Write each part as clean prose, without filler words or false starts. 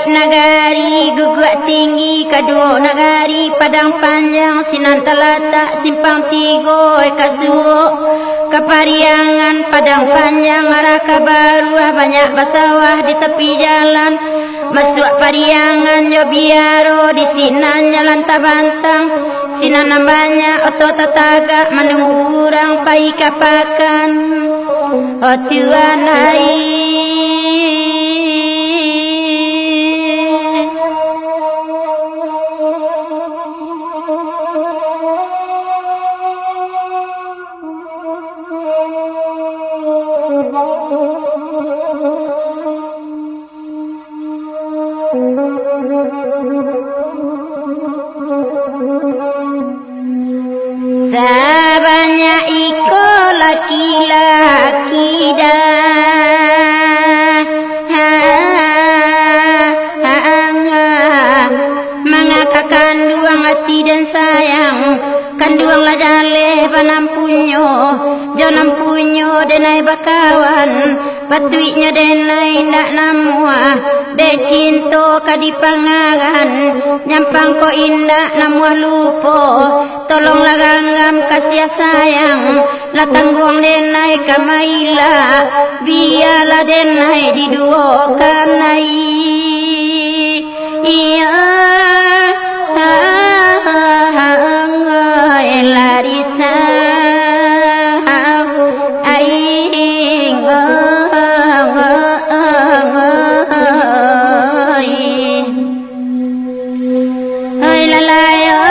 Nagari guguk tinggi kadua nagari padang panjang sinan talatak simpang tigo kasuo kepariangan padang panjang araka baru banyak basawah di tepi jalan masuk pariangan jo biaro di sinan jalan tabantang sinan banyak oto tataga menunggu urang pai kapakan oh Tuhan sabanya iko laki-laki dah mengaka kanduang hati dan sayang kanduang la jale panampunyo janam punyo denai bakawan patuiknya denai ndak namua de cinto kadipangangan nyampang ko indah namuah lupo tolong laganggam kasih sayang la tangguang denai kamaila biala denai diduo kanai iya larisa aing hai lalayo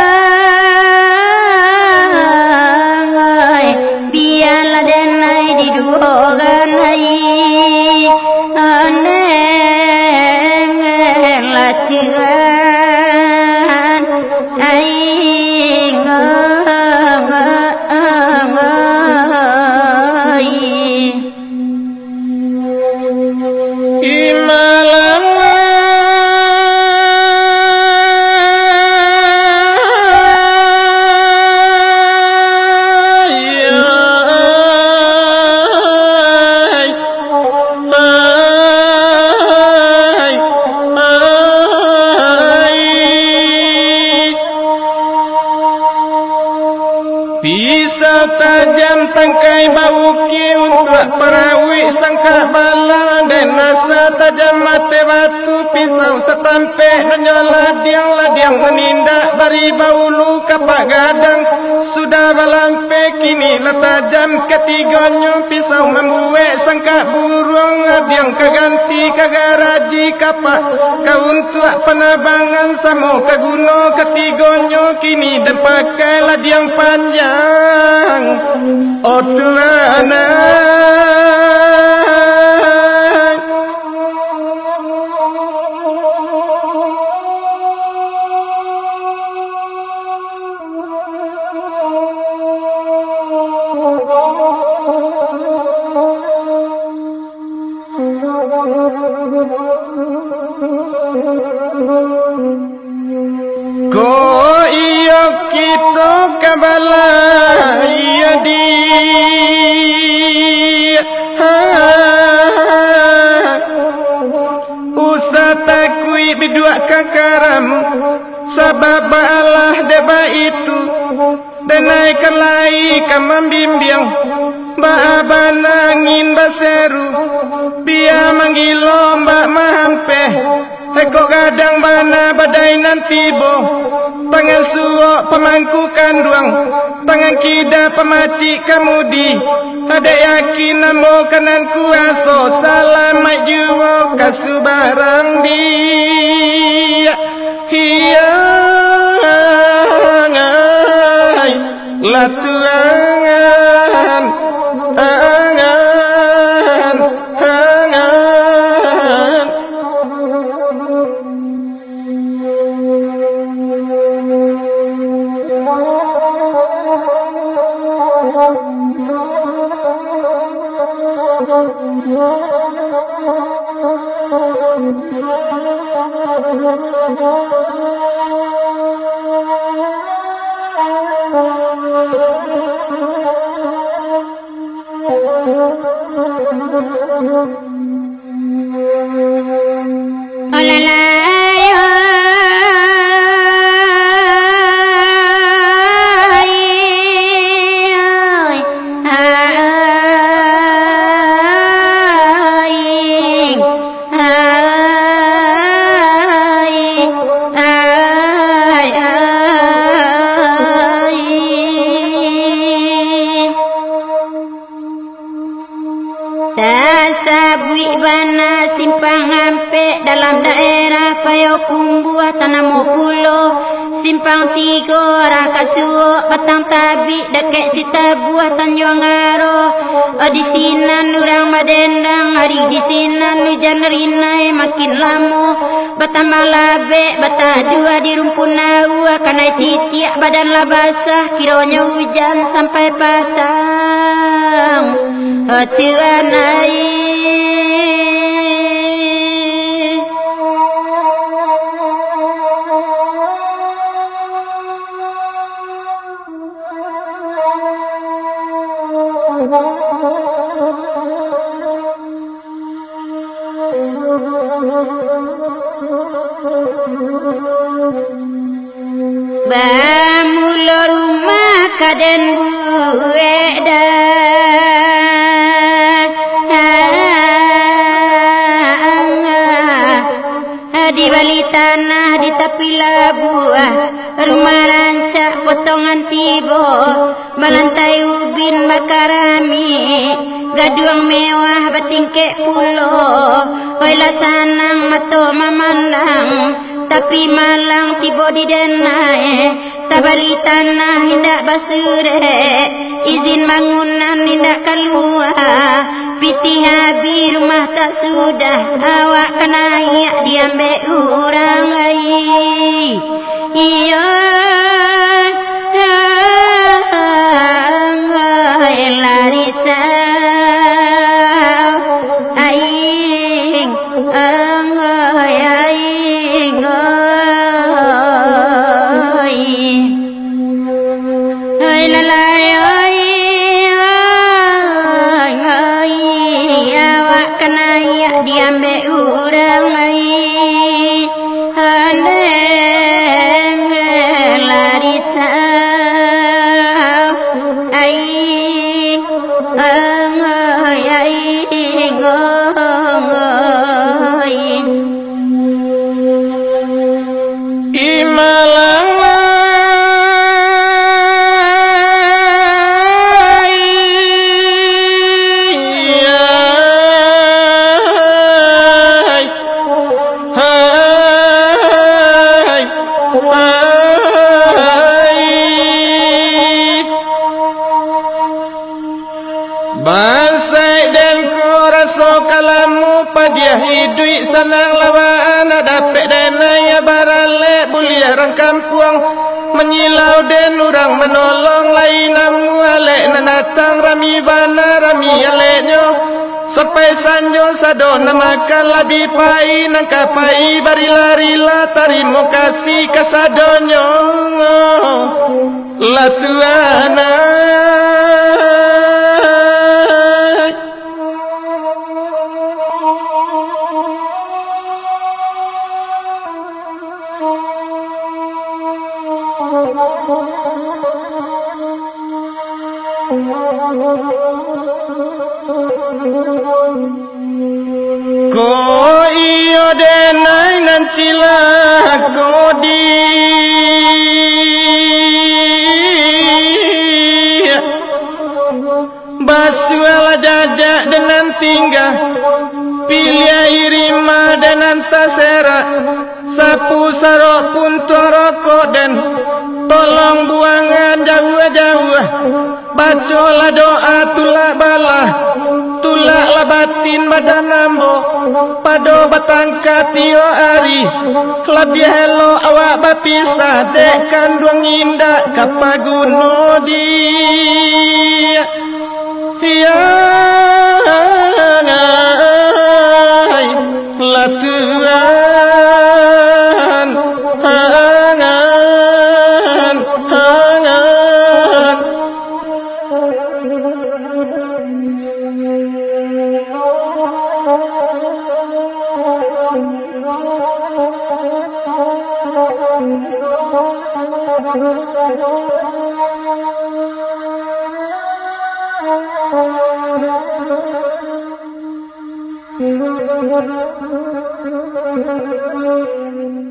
biarlah denai diduogan hai aneng latihan aing pisau tajam tangkai bauki untuk perawi sangka bala dan nasa tajam mate batu pisau setampe dan ladiang menindak bari baulu kapak gadang sudah balampe kini letajam ketiganya pisau membuat sangka burung ladiang keganti kagaraji kapak kau untuk penabangan samo keguno ketiganya kini dan pakai ladiang panjang oh Tuhan ko iyo kita kabala iya di usah takui bidua kakaram sabab Allah deba itu denai kelai kamambimbiang baaban angin baseru biar manggilo mbak mahampe Eko gadang bana badai nanti bo, tangan suok pemangku kanduang, tangan kida pemaci kamudi. Ada yakin namo kanan kuaso, selamat juo kasubarang dia. Hiangai latuangan, angan, angan. Sabui bana simpang hampe dalam daerah Payokumbuh Tanamo Pulo simpang 3 Rakasuo Batang Tabi deket Sitabuah Tanjung Aro di sinan urang madendang hari di sinan hujan rinai makin lamo batambang labe batah 2 di rumpun nawa kanai titiak badan lah basah kironya hujan sampai patang Tuan air Bamulo rumah kaden bueda di bali tanah di tepi labuah rumah rancak potongan tibo melantai ubin bakarami gaduang mewah batingkek pulo wala sanang mato mamandang tapi malang tibo di denai tabali tanah hindak basure izin bangunan hindak keluar piti habi rumah tak sudah awak kena iak diambil orang ai iya larisa aing aing ai lalai awak kena iak diambil orang ai handeng larisa aing Bansai dan kuraso kalamu padia hidui sanang lawaan dapet denaya barale bulia orang kampung menyilau den orang menolong lain namu alek nanatang rami bana rami aleknyo sampai sanjo sadona makan labi pai nangkapai barila-rila tarimo kasih kasadonyo latuana ko iyo denai nan cilakodi basuala jajak dengan tinggal pilih irima dengan tasera sapu sarok pun rokok dan tolong buangan jauh-jauh bacolah doa tulak balah tulaklah batin badan nambo pado batangka tio hari lebih hello awak bapisah dek kandung indah kapaguno dia latuan hangan hangan Thank you.